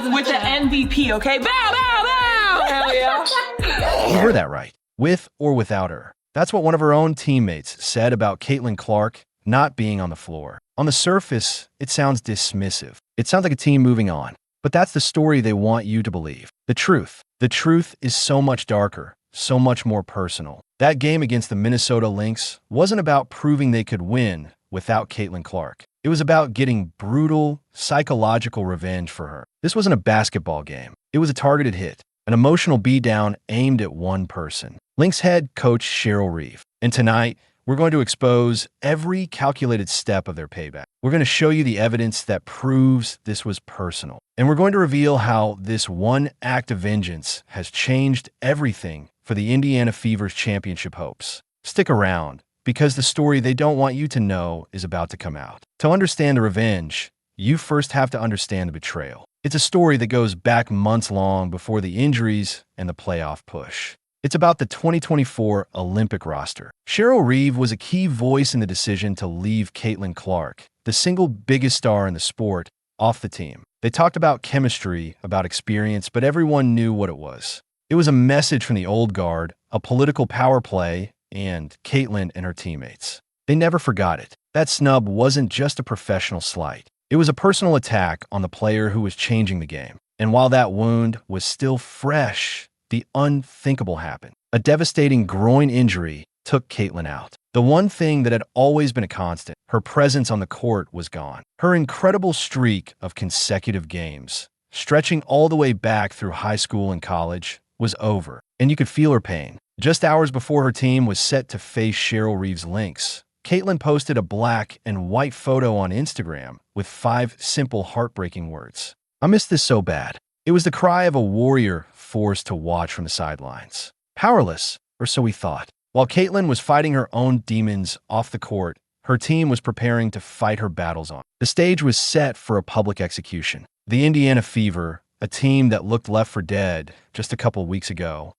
with the MVP, okay? Bow, bow, bow! Hell yeah. You heard that right. With or without her. That's what one of her own teammates said about Caitlin Clark not being on the floor. On the surface, it sounds dismissive. It sounds like a team moving on. But that's the story they want you to believe. The truth. The truth is so much darker, so much more personal. That game against the Minnesota Lynx wasn't about proving they could win without Caitlin Clark. It was about getting brutal, psychological revenge for her. This wasn't a basketball game. It was a targeted hit, an emotional beatdown aimed at one person. Lynx head coach Cheryl Reeve. And tonight, we're going to expose every calculated step of their payback. We're going to show you the evidence that proves this was personal. And we're going to reveal how this one act of vengeance has changed everything for the Indiana Fever's championship hopes. Stick around, because the story they don't want you to know is about to come out. To understand the revenge, you first have to understand the betrayal. It's a story that goes back months long before the injuries and the playoff push. It's about the 2024 Olympic roster. Cheryl Reeve was a key voice in the decision to leave Caitlin Clark, the single biggest star in the sport, off the team. They talked about chemistry, about experience, but everyone knew what it was. It was a message from the old guard, a political power play, and Caitlin and her teammates. They never forgot it. That snub wasn't just a professional slight. It was a personal attack on the player who was changing the game. And while that wound was still fresh, the unthinkable happened. A devastating groin injury took Caitlin out. The one thing that had always been a constant, her presence on the court, was gone. Her incredible streak of consecutive games, stretching all the way back through high school and college, was over. And you could feel her pain. Just hours before her team was set to face Cheryl Reeve's Lynx, Caitlin posted a black and white photo on Instagram with 5 simple, heartbreaking words. "I miss this so bad." It was the cry of a warrior forced to watch from the sidelines. Powerless, or so we thought. While Caitlin was fighting her own demons off the court, her team was preparing to fight her battles on. The stage was set for a public execution. The Indiana Fever, a team that looked left for dead just a couple weeks ago,